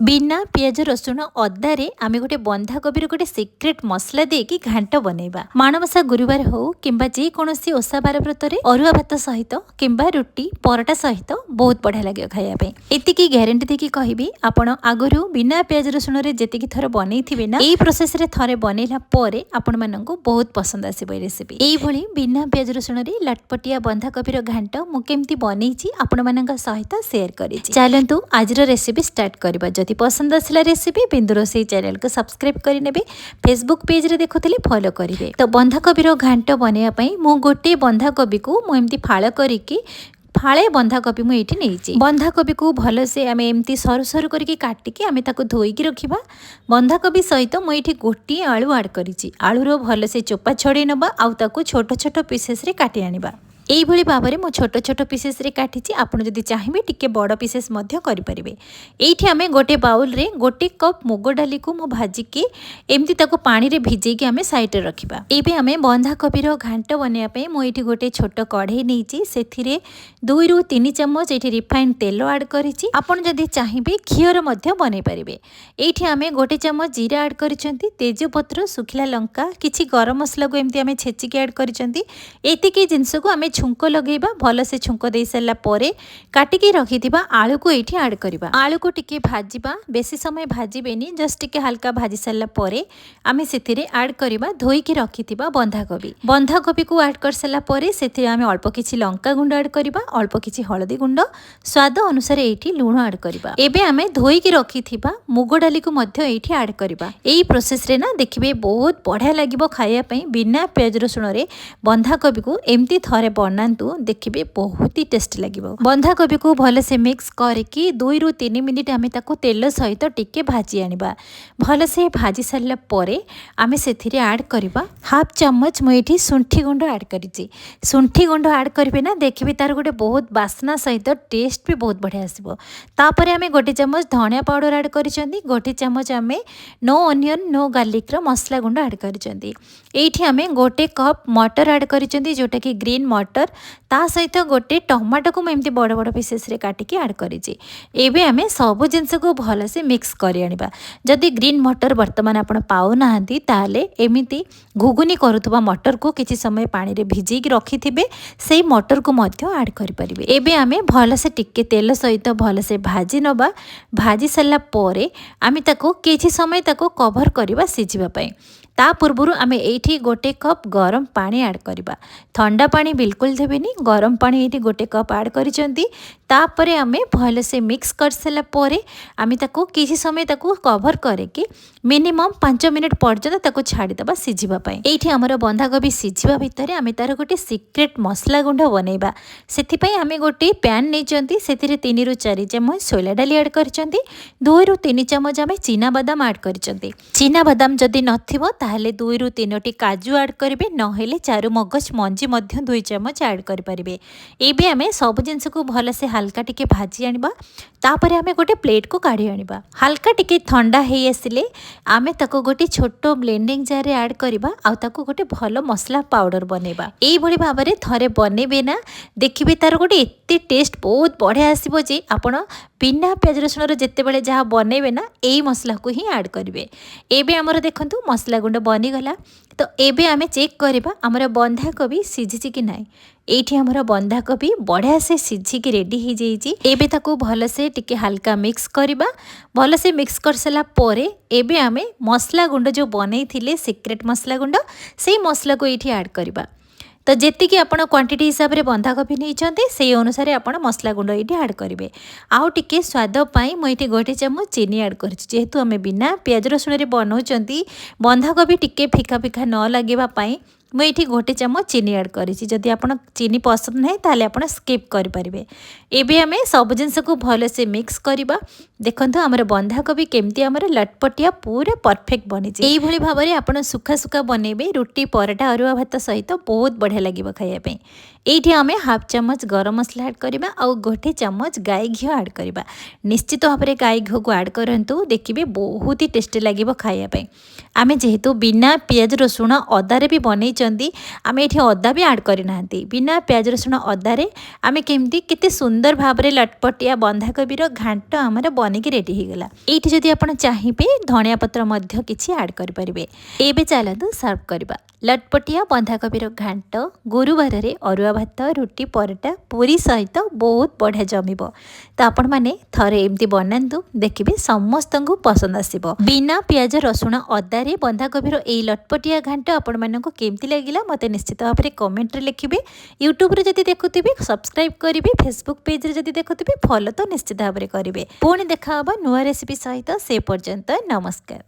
बिना पियाज रसुण अदारे आमे गोटे बंधाकोबी गोटे सिक्रेट मसला देकी घांट बनैबा। माणबसा गुरुवार हो किंबा जे कोनोसी ओसा बार व्रतरे अरुआ भात सहित किंबा रुटी पराटा सहित बहुत बढ़िया लगे खाया पे। एतिकी ग्यारंटी देकी कहबी आपण आगरु बिना पियाज रसुण रे जेतिकी थर बनैथिबे ना एई प्रोसेस रे थरे बनैला परे आपण माननकु बहुत पसंद आसीबो रेसिपी। एई भली बिना पियाज रसुण रे लटपटिया बंधाकोबी रो घांट मु केमती बनैछि आपण माननका सहित शेयर करिछि। चलंतु आज रो रेसिपी स्टार्ट करबा। जदि पसंद आसला रेसिपी बिंदुरोसई चैनल को सब्सक्राइब करिनेबे, फेसबुक पेज रे देखुथिले फॉलो करिवे। तो बंधाकोबी रो घांट बनेया पई मु गोटे बंधाकोबी को मु एमती फाळ करिकि फाळे बंधाकोबी मु एठी नेइछि। बंधाकोबी को भलो से आमे एमती सरू सरू करके काटिके आमे ताको धोईकी रखिबा। बंधाकोबी सहित मु एठी गोटी आलू ऐड करिछि। आलू रो भलो से चोपा छडे नबा आउ ताको छोटो छोटो पीसेस रे काटि आनिबा। एई भली भाबरे मु छोटो छोटो पीसेस रे काटिछि। आपण जदि चाहिबे टिके बड़ पीसेस मध्य करि परिबे। एइठी आमे गोटे बाउल रे गोटे कप मुग डाली को मु भाजी के एमती ताको पानी रे भिजेई के आमे साइड रे रखिबा। एबे आमे बंधाकोबी रो घांट बनेया पे मु एठी गोटे छोटो कढ़ई नेइछि। सेथिरे 2 रु 3 चम्मच एठी रिफाइंड तेल ऐड करिछि। आपण जदि चाहिबे घियर मध्य बनै परिबे। एइठी आमे गोटे चम्मच जीरा ऐड करिसंती, तेजपत्र, सुखिला लंका, किछि गरम मसला को एमती आमे छेचि के ऐड करिसंती। एतिकी जिंस को आमे छुंक लगेबा। भल से छुंक दे सारा परे काटिकी रखिथिबा आलू को एठी ऐड करबा। आलू को टिके भाजीबा, बेसी समय भाजीबेनी, जस्ट टिके हल्का भाजी सारा परे आमे सेथिरे ऐड करबा धोई के रखिथिबा बंधाकोबी। बंधाकोबी को ऐड कर सारा परे सेथिरे आमे अल्प किछि लंका गुंड ऐड करबा, अल्प किछि हळदी गुंड, स्वाद अनुसार एठी लूण ऐड करबा। एबे आमे धोई के रखिथिबा मुग डाली को मध्य एठी ऐड करबा। एई प्रोसेस रे ना देखिबे बहुत बढ़िया लागिबो खाया पई। बिना पियाज रसुण रे बंधाकोबी को एमती थरे बनातु, देखिए बहुत ही टेस्टी लगे। बंधाकोबी को भल से मिक्स करके 2 रु 3 मिनिट आमे ताको तेल सहित टिके भाजी आनिबा। भल से भाजी सारा परे आमे सेथिरे ऐड करबा हाफ चम्मच मु एठी सुंठी गुंड ऐड करिछि। सुंठी गुंड ऐड करबे ना देखिबे तार गोटे बहुत बास्ना सहित टेस्ट भी बहुत बढ़िया आसीबो। तापरे आमे गोटे चम्मच धनिया पाउडर ऐड करिसंती, गोटे चम्मच आमे नो ऑनियन नो गार्लिक रो मसला गुंड ऐड करिसंती। एठी आमे गोटे कप मटर ऐड करिसंती जोटा कि ग्रीन मटर, ता सहित गोटे टमाटो को एमती बड़ बड़ पीसेस रे काटिकी ऐड करिछि। एबे आमे सब जिंस को भल से मिक्स करि आनिबा। जदि ग्रीन मटर वर्तमान आपण पाउ नाहंती ताले एमिति घुगुनी करूथबा मटर को किछि समय पानी रे भिजेई के रखिथिबे, सेई मटर को मध्य ऐड करि परिबे। एबे आमे भल से टिके तेल सहित भल से भाजी नबा। भाजी सल्ला परे आमे ताको किछि समय ताको कवर करबा सिझिबा पई। ता पूर्वरु आमे एठी गोटे कप गरम पानी ऐड करबा। ठंडा पानी बिल्कुल देबेनी, गरम पानी एठी गोटे कप ऐड करिसंती। तापरे आमे भल से मिक्स कर सला परे आमे ताको किछि समय ताको कवर करके मिनिमम 5 मिनिट पर्यंत ताको छाडी दबा सिझिबा पई। एठी हमर बंधाकोबी सिझिबा भितरे आमे तार गोटे सिक्रेट मसला गुंड बनैबा। सेथि पई आमे गोटे पैन नेचंती, सेथिरे 3 रु 4 चम्मच सोला डाली ऐड करिसंती, 2 रु 3 चम्मच आमे चीना बादाम ऐड करिसंती। चीना बादाम जदि नथिबो ताहले 2 रु 3 टी काजू ऐड करिवे, नहेले चारु मगज मंजी मध्य 2 चम्मच ऐड करि परिबे। एबे आमे सब जिंस को भल से हल्का टिके भाजी आनिबा। तापरे आमे गोटे प्लेट को काढी आनिबा। हल्का टिके ठंडा हेई आसिले आमे ताको गोटे छोटो ब्लेंडिंग जार रे ऐड करिबा आ ताको गोटे भलो मसला पाउडर बनेबा। एई भली भाबरे थरे बनेबे ना देखिबे तार गोटे एते टेस्ट बहुत बढ़िया आसीबो जे आपण बिना पियाज रसुण रे जेते बेले जहा बनेबे ना एई मसला को ही ऐड करिवे। एबे हमर देखंतु मसला गुंड बनी गला। तो एबे आमे चेक करबा हमर बंधाकोबी सिझिछि कि नाही। एठी हमर बंधाकोबी बढ़िया से सिझी के रेडी हो जाइछि। एबे ताको भल से टिके हल्का मिक्स करबा। भल से मिक्स कर सला परे एबे आमे मसला गुंड जो बनै थिले सिक्रेट मसला गुंड, सेई मसला को एठी ऐड करबा। तो जेति कि आपण क्वांटिटी हिसाब रे बंधाकोबी नैचंती सेई अनुसार आपण मसला गुंड एठी ऐड करिवे। आउ टिके स्वाद पई मु एठी गोटे चम्मच चीनी ऐड करछि। जेहेतु आमे बिना पियाज रसुण रे बनौचंती बंधाकोबी टिके फिका फिका न लागेबा पई मु एठी गोटे चम्मच चीनी ऐड करिछि। जदि आपण चीनी पसंद नाही ताले आपण स्किप करि परिबे। एबे आमे सब जिंस को भल से मिक्स करबा। देखंतु हमर बंधाकोबी केमती हमर लटपटिया पूरा परफेक्ट बनिछि। एई भली भाबरे आपण सुखा सुखा बनेबे, रुटी पराठा अरुआ भात सहित बहुत बढ़िया लागिबो खाया पे। एठी आमे हाफ चम्मच गरम मसला ऐड करबा और गोटे चम्मच गाय घी ऐड करबा। निश्चित भाव में गाय घी को ऐड करंतु, देखिबे बहुत ही टेस्टी लागिबो खाया पे। आमे जेहेतु बिना पियाज रसुण अदारे भी बनै देखुंट आम ये अदा भी आड करना बिना प्याज रसुण अदारे आम केमती केते सुंदर भाव में लटपटिया बंधाकोबीर घांट आमर बनिकी रेडी हो गला। ये जदि आप चाहिए धनिया पत्र किसी आड करेंगे। एबे चलतु सर्व करवा लटपटिया बंधाकोबीर घांट गुरुवार रे अरुआ भात रुटी पराटा पूरी सहित बहुत बढ़िया जमिब। तो आपण मैंने थरे एमती बनातु देखिए समस्त को पसंद आसो। बिना पियाज रसुण अदारे बंधाकोबीर ए लटपटिया घांट आपण मानक केमती लगिला मते निश्चित भाव में कमेंट रे लिखिबे। यूट्यूब रे जदि देखुथिबे सब्सक्राइब करिवे, फेसबुक पेज रे जदि देखुथिबे फॉलो तो निश्चित भाव में करिवे। पुणी देखा नुआ रेसिपी सहित से पर्यंत नमस्कार।